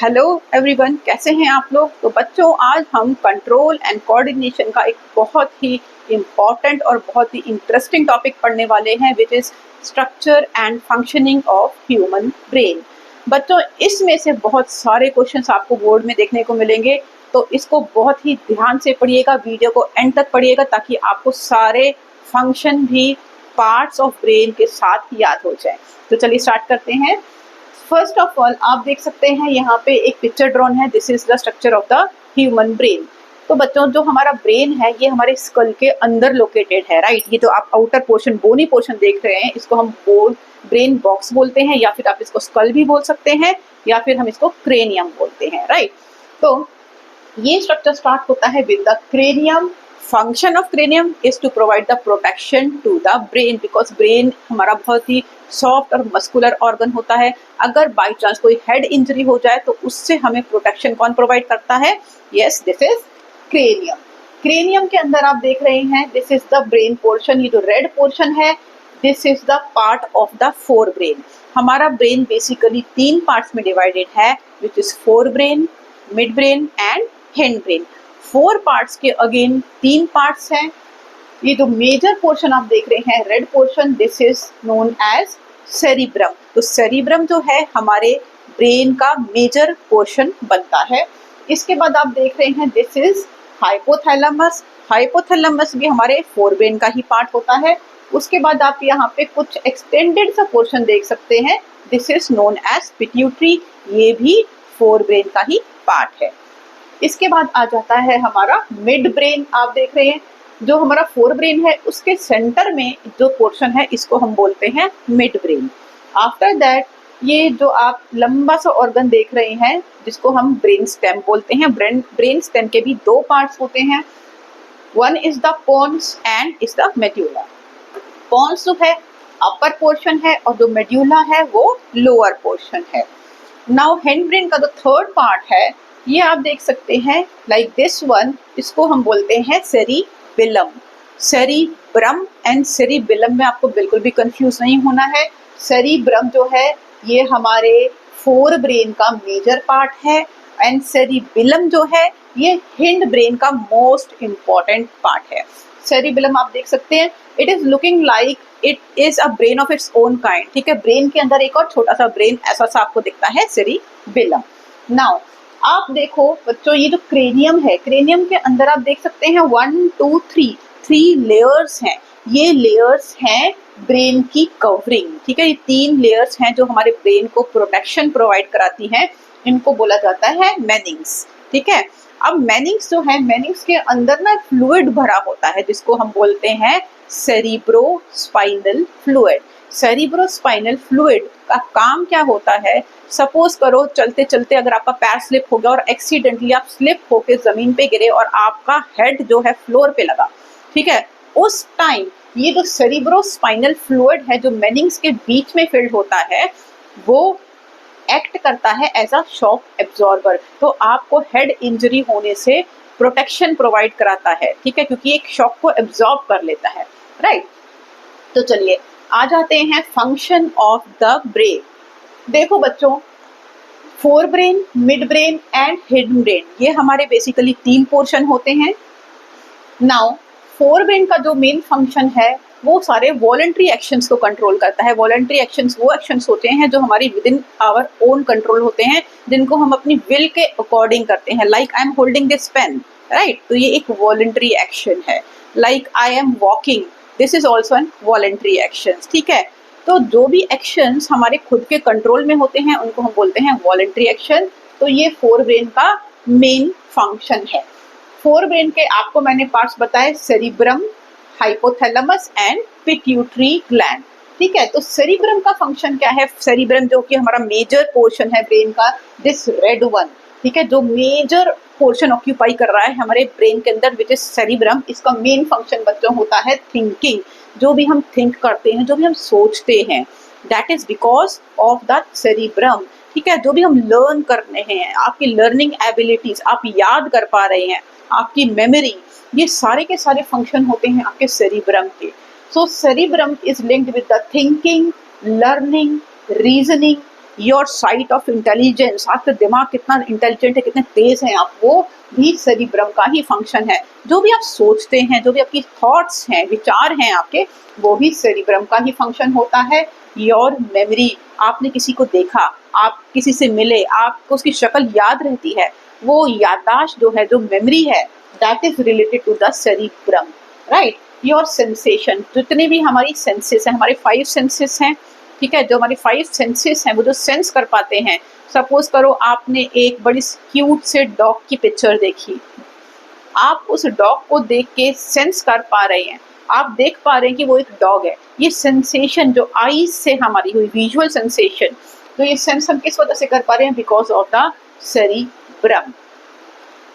Hello everyone, कैसे हैं आप लोग। तो बच्चों, आज हम कंट्रोल एंड कोऑर्डिनेशन का एक बहुत ही इम्पॉर्टेंट और बहुत ही इंटरेस्टिंग टॉपिक पढ़ने वाले हैं, which is structure and functioning of human brain. बच्चों, इसमें से बहुत सारे क्वेश्चंस आपको बोर्ड में देखने को मिलेंगे, तो इसको बहुत ही ध्यान से पढ़िएगा, वीडियो को एंड तक पढ़िएगा ताकि आपको सारे फंक्शन भी पार्ट्स ऑफ ब्रेन के साथ याद हो जाए। तो चलिए स्टार्ट करते हैं। फर्स्ट ऑफ ऑल आप देख सकते हैं यहाँ पे एक पिक्चर ड्रॉन है। This is the structure of the human brain. तो बच्चों, जो हमारा ब्रेन है ये हमारे स्कल के अंदर लोकेटेड है, राइट। ये तो आप आउटर पोर्शन, बोनी पोर्शन देख रहे हैं, इसको हम ब्रेन बॉक्स बोलते हैं, या फिर आप इसको स्कल भी बोल सकते हैं, या फिर हम इसको क्रेनियम बोलते हैं, राइट। तो ये स्ट्रक्चर स्टार्ट होता है with the cranium. Function of cranium is to provide the protection to the brain, because brain हमारा बहुत ही सॉफ्ट और मस्कुलर ऑर्गन होता है। अगर बाई चांस कोई हेड इंजरी हो जाए तो उससे हमें प्रोटेक्शन कौन प्रोवाइड करता है? Yes, this is cranium. Cranium के अंदर आप देख रहे हैं, this is the brain portion. ये जो रेड पोर्शन है, this is the part of the fore brain. हमारा ब्रेन बेसिकली 3 पार्ट्स में डिवाइडेड है, which is fore brain, mid brain and hind brain. 4 parts के अगेन 3 पार्ट्स हैं। ये जो मेजर पोर्शन आप देख रहे हैं, red portion, this is known as cerebrum. तो सेरिब्रम जो है हमारे ब्रेन का मेजर पोर्शन बनता है। इसके बाद आप देख रहे हैं, दिस इज हाइपोथैलेमस। हाइपोथैलेमस भी हमारे फोर ब्रेन का ही पार्ट होता है। उसके बाद आप यहाँ पे कुछ एक्सटेंडेड सा पोर्शन देख सकते हैं, this is known as pituitary. ये भी फोर ब्रेन का ही पार्ट है। इसके बाद आ जाता है हमारा मिड ब्रेन। आप देख रहे हैं, जो हमारा फोर ब्रेन है उसके सेंटर में जो पोर्शन है इसको हम बोलते हैं मिड ब्रेन। आफ्टर दैट ये जो आप लंबा सा ऑर्गन देख रहे हैं जिसको हम ब्रेन स्टेम बोलते हैं। ब्रेन स्टेम के भी 2 पार्ट्स होते हैं, one is the pons and is the medulla. Pons जो है अपर पोर्शन है और जो मेड्यूला है वो लोअर पोर्शन है। नाउ हिंड ब्रेन का जो थर्ड पार्ट है ये आप देख सकते हैं, लाइक दिस वन, इसको हम बोलते हैं सेरिबेलम। सेरिब्रम एंड सेरिबेलम में आपको बिल्कुल भी कंफ्यूज नहीं होना है। सेरिब्रम जो है ये हमारे फोर ब्रेन का मेजर पार्ट है, एंड सेरिबेलम जो है ये हिंड ब्रेन का मोस्ट इम्पॉर्टेंट पार्ट है। सेरिबेलम आप देख सकते हैं, it is looking like it is a brain of its own kind, ठीक है। ब्रेन के अंदर एक और छोटा सा ब्रेन ऐसा सा आपको दिखता है, सेरिबेलम। नाउ आप देखो बच्चों, ये जो क्रेनियम है, क्रेनियम के अंदर आप देख सकते हैं 1 2 3 लेयर्स हैं। ये लेयर्स हैं ब्रेन की कवरिंग, ठीक है। ये 3 लेयर्स हैं जो हमारे ब्रेन को प्रोटेक्शन प्रोवाइड कराती हैं। इनको बोला जाता है मेनिंग्स, ठीक है। अब मेनिंग्स जो है, मेनिंग्स के अंदर ना फ्लूइड भरा होता है जिसको हम बोलते हैं सेरिब्रोस्पाइनल फ्लूइड। सेरिब्रोस्पाइनल फ्लूइड का काम क्या होता है? सपोज करो चलते चलते अगर आपका पैर स्लिप हो गया और एक्सीडेंटली आप स्लिप होके जमीन पे गिरे और आपका हेड जो है फ्लोर पे लगा, ठीक है। उस टाइम ये जो सेरिब्रोस्पाइनल फ्लूइड है जो मेनिंग्स के बीच में फिल्ड होता है, वो एक्ट करता है एज अ शॉक एब्जॉर्बर। तो आपको हेड इंजरी होने से प्रोटेक्शन प्रोवाइड कराता है, ठीक है, क्योंकि एक शॉक को एब्जॉर्ब कर लेता है, राइट। तो चलिए आ जाते हैं फंक्शन ऑफ द ब्रेन। देखो बच्चों, fore brain, mid brain and hidden brain, ये हमारे बेसिकली 3 पोर्शन होते हैं। नाउ फोर ब्रेन का जो मेन फंक्शन है वो सारे वॉलंटरी एक्शंस को कंट्रोल करता है। वॉलंटरी एक्शंस वो एक्शंस होते हैं जो हमारी within our own control होते हैं, जिनको हम अपनी विल के अकॉर्डिंग करते हैं। Like I am holding this pen, right, तो ये एक वॉलंटरी एक्शन है। Like I am walking, this is also an voluntary action, ठीक है। तो जो भी एक्शंस हमारे खुद के कंट्रोल में होते हैं उनको हम बोलते हैं वॉलंटरी एक्शन। तो ये फोर ब्रेन का मेन फंक्शन है। फोर ब्रेन के आपको मैंने पार्ट्स बताए, cerebrum, hypothalamus and pituitary gland, ठीक है। तो सेरिब्रम का फंक्शन क्या है? सेरिब्रम जो कि हमारा मेजर पोर्शन है ब्रेन का, दिस रेड वन, ठीक है, जो मेजर पोर्शन ऑक्यूपाई कर रहा है हमारे ब्रेन के अंदर, विच इज सेरिब्रम। इसका मेन फंक्शन बच्चों होता है थिंकिंग। जो भी हम थिंक करते हैं, जो भी हम सोचते हैं, that is because of the cerebrum, ठीक है। जो भी हम लर्न कर रहे हैं, आपकी लर्निंग एबिलिटीज, आप याद कर पा रहे हैं, आपकी मेमोरी, ये सारे के सारे फंक्शन होते हैं आपके सेरिब्रम के। So cerebrum is linked with the thinking, learning, reasoning, your site of intelligence, आपका दिमाग कितना इंटेलिजेंट है, कितने तेज हैं आप, वो भी सेरिब्रम का ही फंक्शन है। जो भी आप सोचते हैं, जो भी आपकी थॉट्स हैं, विचार हैं आपके, वो भी सेरिब्रम का ही फंक्शन होता है। योर मेमोरी, आपने किसी को देखा, आप किसी से मिले, आपको उसकी शक्ल याद रहती है, वो याददाश्त जो है, जो मेमोरी है, that is related to the cerebrum, right. Your sensation, जितने भी हमारी सेंसेस हैं, हमारे 5 सेंसेस हैं, ठीक है, जो हमारे 5 सेंसेस हैं, वो जो सेंस कर पाते हैं। सपोज करो आपने एक बड़ी क्यूट से डॉग की पिक्चर देखी, आप उस डॉग को देख के सेंस कर पा रहे हैं, आप देख पा रहे हैं कि वो एक डॉग है। ये सेंसेशन जो आईज से हमारी हुई विजुअल सेंसेशन, तो ये सेंस हम किस वजह से कर पा रहे हैं? Because of the cerebrum.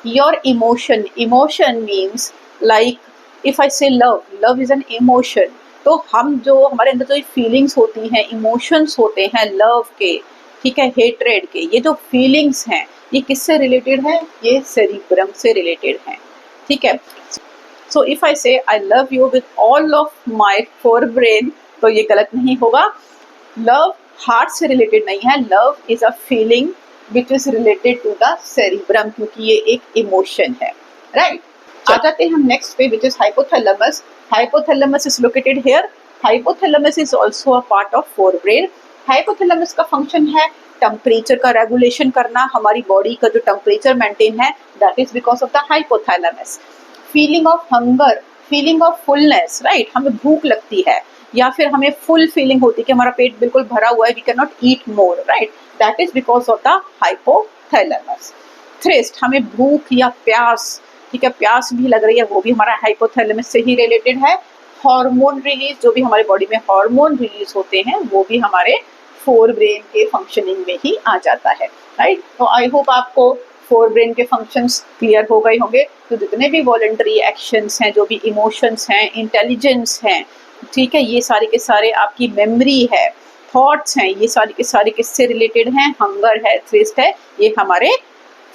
Your emotion, emotion means like if I say love, love is an emotion. तो हम जो हमारे अंदर जो फीलिंग्स होती हैं, इमोशंस होते हैं लव के, ठीक है, हेट्रेड के, ये जो फीलिंग्स हैं, ये किससे रिलेटेड है? ये सेरिब्रम से रिलेटेड है, ठीक है। सो इफ आई से I love you with all of my fore brain, तो ये गलत नहीं होगा। लव हार्ट से रिलेटेड नहीं है, love is a feeling which is related to the cerebrum, क्योंकि ये एक इमोशन है, राइट। आ जाते हैं हम नेक्स्ट पे, which is hypothalamus. Hypothalamus is located here. Hypothalamus is also a part of fore brain. Hypothalamus का फंक्शन है टेम्परेचर का रेगुलेशन करना, हमारी बॉडी का जो टेम्परेचर मेंटेन है, that is because of the hypothalamus. Feeling of hunger, feeling of fullness, right, हमें भूख लगती है या फिर हमें फुल फीलिंग होती है कि हमारा पेट बिल्कुल भरा हुआ है, we can not eat more, right, that is because of the hypothalamus. Thirst, हमें भूख या प्यास, ठीक है, प्यास भी लग रही है, वो भी हमारा हाइपोथैलेमस से ही रिलेटेड है। हार्मोन रिलीज, जो भी हमारे बॉडी में हार्मोन रिलीज होते हैं, वो भी हमारे फोर ब्रेन के फंक्शनिंग में ही आ जाता है, राइट। तो आई होप आपको फोर ब्रेन के फंक्शंस क्लियर हो गए होंगे। तो जितने भी वॉलंटरी एक्शंस हैं, जो भी इमोशंस हैं, इंटेलिजेंस हैं, ठीक है, ये सारे के सारे, आपकी मेमोरी है, थॉट्स हैं, ये सारे के सारे किससे रिलेटेड हैं? हंगर है, थ्रिस्ट है, ये हमारे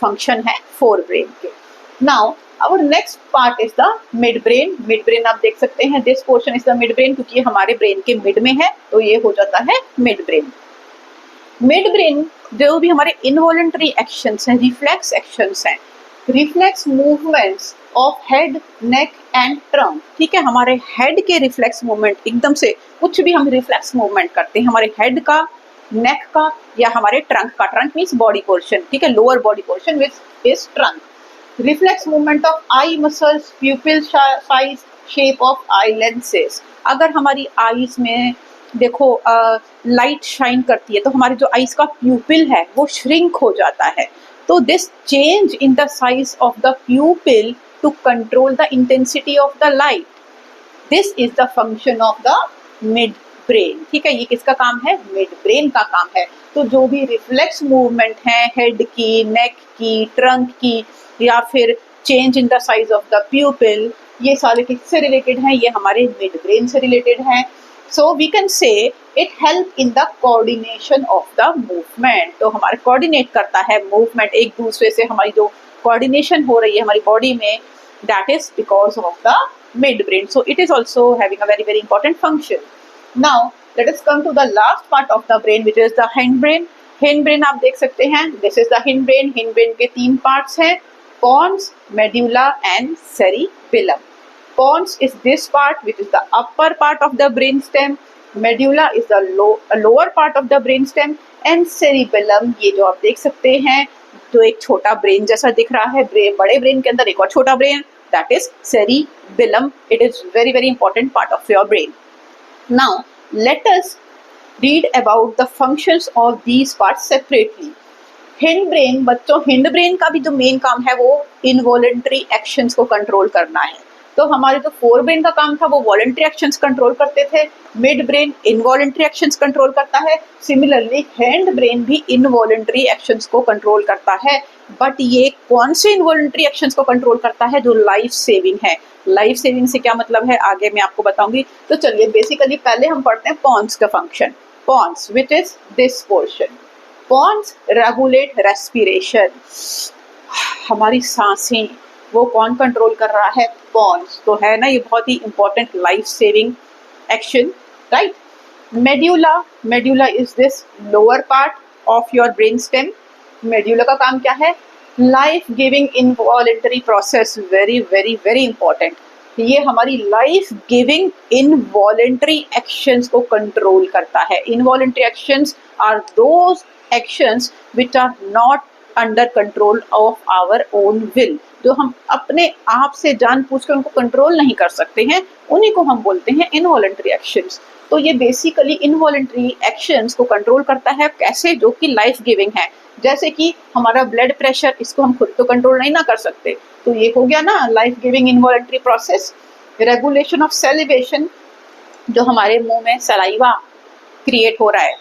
फंक्शन है फोर ब्रेन के। Now our next part is the mid brain. Mid brain आप देख सकते हैं, this portion is the mid brain, क्योंकि ये हमारे ब्रेन के मिड में है, तो ये हो जाता है मिड ब्रेन। मिड ब्रेन जो भी हमारे इनवॉलंटरी एक्शंस हैं, रिफ्लेक्स एक्शंस हैं, reflex movements of head, neck and trunk, ठीक है, हमारे हेड के रिफ्लेक्स मूवमेंट, एकदम से कुछ भी हम रिफ्लेक्स मूवमेंट करते हैं, हमारे हेड का, नेक का, या हमारे ट्रंक का, ट्रंक मीन्स बॉडी पोर्शन, ठीक है, lower body portion which is trunk. Reflex movement of eye muscles, प्यूपिल size, shape of I lenses. अगर हमारी आईज में देखो लाइट शाइन करती है, तो हमारे जो आईज का प्यूपिल है वो श्रिंक हो जाता है। तो this change in the size of the pupil to control the intensity of the light, this is the function of the mid brain, ठीक है। ये किसका काम है? मिड ब्रेन का काम है। तो जो भी रिफ्लेक्स मूवमेंट है हेड की, नेक की, ट्रंक की, या फिर change in the size of the प्यूपिल, ये सारे किससे रिलेटेड हैं? ये हमारे मिड ब्रेन से रिलेटेड हैं। So we can say it help in the coordination of the movement. तो हमारे कोऑर्डिनेट करता है मूवमेंट, एक दूसरे से हमारी जो कोऑर्डिनेशन हो रही है हमारी बॉडी में, that is because of the mid brain. So it is also having a very very important function. Now let us come to the last part of the brain, which is the hind brain. Hind brain आप देख सकते हैं, this is the hind brain. Hind brain के 3 parts हैं, pons, medulla and cerebellum. Pons is this part which is the upper part of the brainstem, medulla is the lower part of the brainstem and cerebellum, ये जो आप देख सकते हैं, जो एक छोटा ब्रेन जैसा दिख रहा है, बड़े ब्रेन के अंदर एक और छोटा brain, that is cerebellum. It is very very important part of your brain. Now let us read about the functions of these parts separately. Hind brain, बच्चों, हिंड ब्रेन का भी जो मेन काम है वो इनवॉलंटरी एक्शंस को control करना है। तो हमारे जो फोर ब्रेन का काम था वो वॉलंटरी एक्शंस कंट्रोल करते थे, mid brain involuntary actions control करता है। सिमिलरली हिंड ब्रेन भी इनवॉलंटरी एक्शंस को कंट्रोल करता है, बट ये कौन से इनवॉलंटरी एक्शंस को कंट्रोल करता है? जो लाइफ सेविंग है। लाइफ सेविंग से क्या मतलब है आगे मैं आपको बताऊंगी। तो चलिए बेसिकली पहले हम पढ़ते हैं पॉन्स का function. Pons which is this portion. Pons regulate respiration, हमारी सांसें वो कौन कंट्रोल कर रहा है? पॉन्स। तो है ना, ये बहुत ही important life saving action, right. Medulla, medulla is this lower part of your brain stem. Medulla का काम क्या है? Life giving involuntary process, very very very important. ये हमारी लाइफ गिविंग इनवॉलेंटरी एक्शंस को कंट्रोल करता है। Involuntary actions are those actions which are not under control of our own will, जो हम अपने आप से जानबूझ कर उनको कंट्रोल नहीं कर सकते हैं, उन्हीं को हम बोलते हैं इनवॉलेंटरी एक्शंस। तो ये बेसिकली इनवॉलेंटरी एक्शंस को कंट्रोल करता है। कैसे? जो कि लाइफ गिविंग है। जैसे कि हमारा ब्लड प्रेशर, इसको हम खुद तो कंट्रोल नहीं ना कर सकते, तो ये हो गया ना life giving involuntary process. Regulation of salivation, जो हमारे मुंह में सलाइवा क्रिएट हो रहा है,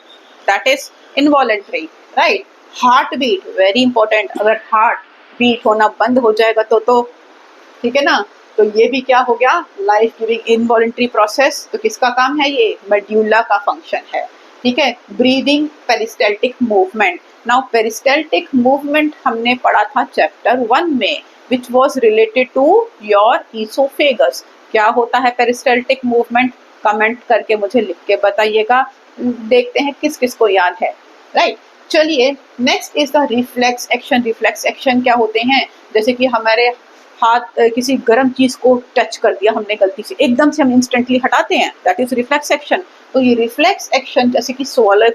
that is involuntary, right. Heart beat, very important. अगर हार्ट बीट होना बंद हो जाएगा तो ठीक है ना, तो ये भी क्या हो गया? Life giving involuntary process. तो किसका काम है? ये मेड्यूला का फंक्शन है, ठीक है। Breathing, peristaltic movement. Now peristaltic movement हमने पढ़ा था चैप्टर 1 में, which was related to your oesophagus. क्या होता है पेरिस्टैल्टिक मूवमेंट? कमेंट करके मुझे लिख के बताइएगा, देखते हैं किस किस को याद है, राइट। चलिए, next is the reflex action. Reflex action क्या होते हैं? जैसे कि हमारे हाथ किसी गर्म चीज को टच कर दिया हमने गलती से, एकदम से हम इंस्टेंटली हटाते हैं, दैट इज रिफ्लेक्स एक्शन। तो ये रिफ्लेक्स एक्शन जैसे कि स्वालो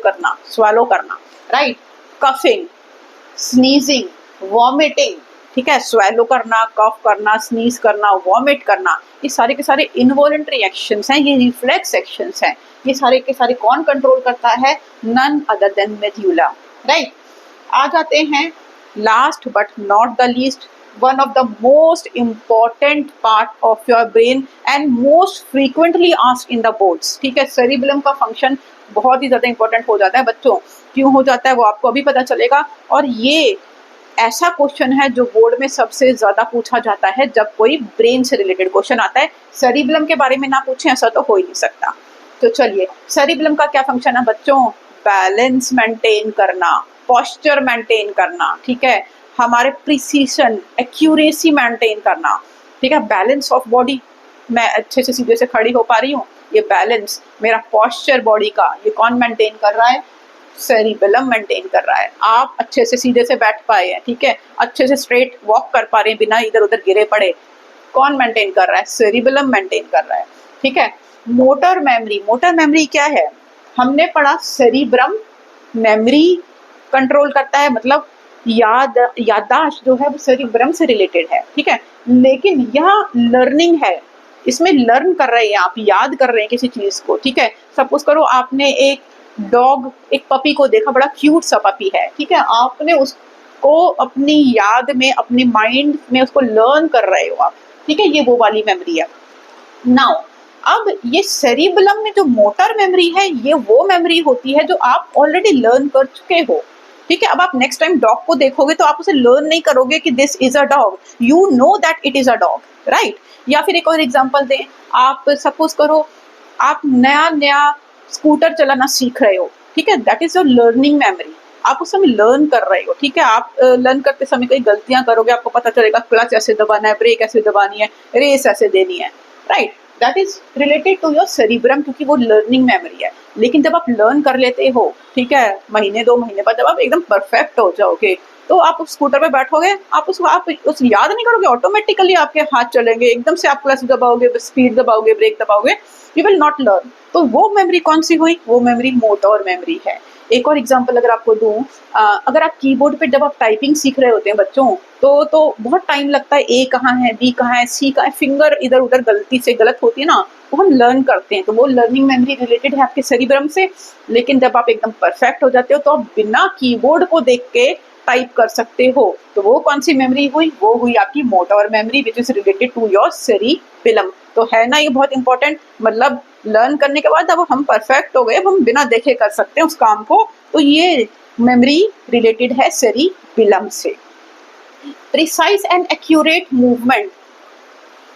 करना, राइट, कफिंग, स्नीजिंग, वॉमिटिंग, ठीक है, स्वैलो करना, कफ करना, स्नीज करना, वॉमिट करना, ये सारे के सारे इनवॉलेंटरी एक्शंस हैं, ये रिफ्लेक्स एक्शंस हैं। ये सारे के सारे कौन कंट्रोल करता है? None other than medulla, right. आ जाते हैं लास्ट बट नॉट द लीस्ट, one of the most important part of your brain and most frequently asked in the boards, ठीक है। सेरिबेलम का फंक्शन बहुत ही ज्यादा इंपॉर्टेंट हो जाता है बच्चों। क्यों हो जाता है वो आपको अभी पता चलेगा, और ये ऐसा क्वेश्चन है जो बोर्ड में सबसे ज्यादा पूछा जाता है जब कोई ब्रेन से रिलेटेड क्वेश्चन आता है। सेरिबेलम के बारे में ना पूछे ऐसा तो हो ही नहीं सकता। तो चलिए, सेरिबेलम का क्या फंक्शन है बच्चों? बैलेंस मेंटेन करना, पोस्चर मेंटेन करना, ठीक है, हमारे प्रिसीशन, एक्यूरेसी मेंटेन करना, ठीक है, बैलेंस ऑफ बॉडी, मैं अच्छे से सीधे से खड़ी हो पा रही हूँ, ये बैलेंस, मेरा पोस्चर बॉडी का, ये कौन मेंटेन कर रहा है? सेरिबेलम मेंटेन कर रहा है। आप अच्छे से सीधे से बैठ पाए हैं, ठीक है, अच्छे से स्ट्रेट वॉक कर पा रहे हैं बिना इधर उधर गिरे पड़े, कौन मेंटेन कर रहा है? सेरिबेलम मेंटेन कर रहा है, ठीक है। मोटर मेमोरी, मोटर मेमोरी क्या है? हमने पढ़ा सेरिब्रम मेमोरी कंट्रोल करता है, मतलब याददाश्त जो है वो सेरिब्रम से रिलेटेड है, ठीक है। लेकिन यहाँ लर्निंग है, इसमें लर्न कर रहे हैं आप, याद कर रहे हैं किसी चीज को, ठीक है। सपोज करो आपने एक डॉग, एक पपी को देखा, बड़ा क्यूट सा पपी है, ठीक है, आपने उसको अपनी याद में, अपने माइंड में उसको लर्न कर रहे हो आप, ठीक है, ये वो वाली मेमोरी है। नाउ अब ये सेरिबेलम में जो मोटर मेमोरी है, ये वो मेमोरी होती है जो आप ऑलरेडी लर्न कर चुके हो, ठीक है। अब आप नेक्स्ट टाइम डॉग को देखोगे तो आप उसे लर्न नहीं करोगे कि this is a dog, you know that it is a dog, right. या फिर एक और एग्जांपल दें, आप सपोज करो आप नया नया स्कूटर चलाना सीख रहे हो, ठीक है, that is your learning memory, आप उस समय लर्न कर रहे हो, ठीक है। आप लर्न करते समय कई गलतियां करोगे, आपको पता चलेगा क्लच ऐसे दबाना है, ब्रेक ऐसे दबानी है, रेस ऐसे देनी है, right, that is related to your cerebrum, क्योंकि वो लर्निंग मेमोरी है। लेकिन जब आप लर्न कर लेते हो, ठीक है, महीने 2 महीने बाद जब आप एकदम परफेक्ट हो जाओगे, तो आप उस स्कूटर पे बैठोगे, आप उस याद नहीं करोगे, ऑटोमेटिकली आपके हाथ चलेंगे, एकदम से आप क्लच दबाओगे, स्पीड दबाओगे, ब्रेक दबाओगे, यू विल नॉट लर्न। तो वो मेमोरी कौन सी हुई? वो मेमोरी मोटर मेमोरी है। एक और एग्जांपल अगर आपको दूं, अगर आप कीबोर्ड पे जब आप टाइपिंग सीख रहे होते हैं बच्चों, तो बहुत टाइम लगता है, ए कहाँ है, बी कहाँ है, सी कहाँ है, फिंगर इधर उधर गलती से गलत होती है ना, वो हम लर्न करते हैं, तो वो लर्निंग मेमोरी रिलेटेड है आपके सेरिब्रम से। लेकिन जब आप एकदम परफेक्ट हो जाते हो तो आप बिना कीबोर्ड को देख के टाइप कर सकते हो, तो वो कौन सी मेमोरी हुई? वो हुई आपकी motor memory, which is related to your cerebellum. तो है ना ये बहुत इंपॉर्टेंट, मतलब लर्न करने के बाद अब हम परफेक्ट हो गए, अब हम बिना देखे कर सकते हैं उस काम को, तो ये मेमोरी रिलेटेड है सेरिबेलम से। Precise and accurate movement,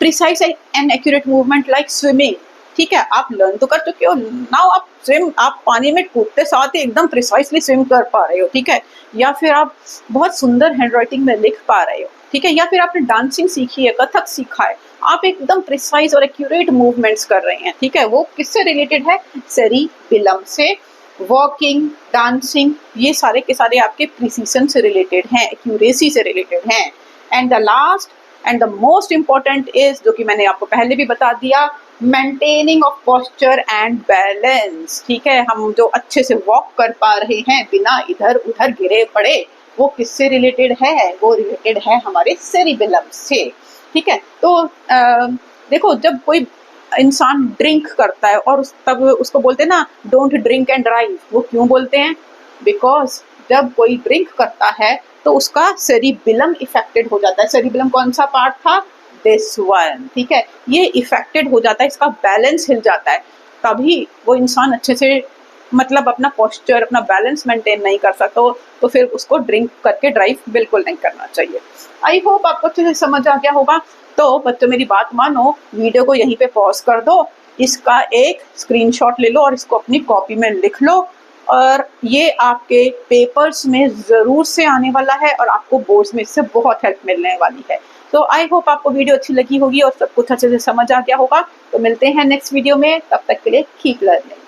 precise and accurate movement like swimming, ठीक है, आप लर्न तो कर चुके हो, नाउ आप स्विम, आप पानी में कूदते साथ ही एकदम प्रिसाइसली स्विम कर पा रहे हो, ठीक है, या फिर आप बहुत सुंदर हैंडराइटिंग में लिख पा रहे हो, ठीक है, या फिर आपने डांसिंग सीखी है, कथक सीखा है, आप एकदम प्रिसाइज और एक्यूरेट मूवमेंट्स कर रहे हैं, ठीक है, वो किससे रिलेटेड है? सेरिबेलम से। वॉकिंग, डांसिंग, ये सारे के सारे आपके प्रिसीजन से रिलेटेड हैं, एक्यूरेसी से रिलेटेड हैं। And the last and the most important is, जो कि मैंने आपको पहले भी बता दिया, maintaining of posture and balance. ठीक है, हम जो अच्छे से वॉक कर पा रहे हैं बिना इधर उधर गिरे पड़े, वो किससे रिलेटेड है? वो रिलेटेड है हमारे सेरिबेलम से। ठीक है, तो देखो, जब कोई इंसान ड्रिंक करता है और तब उसको बोलते हैं ना, डोंट ड्रिंक एंड ड्राइव। वो क्यों बोलते हैं? बिकॉज जब कोई ड्रिंक करता है तो उसका सेरिबेलम इफेक्टेड हो जाता है। सेरिबेलम कौन सा पार्ट था? This one. ठीक है, ये इफेक्टेड हो जाता है, इसका बैलेंस हिल जाता है, तभी वो इंसान अच्छे से मतलब अपना पोस्चर, अपना बैलेंस मेंटेन नहीं कर सकता, तो फिर उसको ड्रिंक करके ड्राइव बिल्कुल नहीं करना चाहिए। आई होप आपको अच्छे से समझ आ गया होगा। तो बच्चों, मेरी बात मानो, वीडियो को यहीं पे पॉज कर दो, इसका एक स्क्रीनशॉट ले लो और इसको अपनी कॉपी में लिख लो, और ये आपके पेपर्स में ज़रूर से आने वाला है और आपको बोर्ड्स में इससे बहुत हेल्प मिलने वाली है। तो आई होप आपको वीडियो अच्छी लगी होगी और सब कुछ अच्छे से समझ आ गया होगा। तो मिलते हैं नेक्स्ट वीडियो में, तब तक के लिए कीप लर्निंग।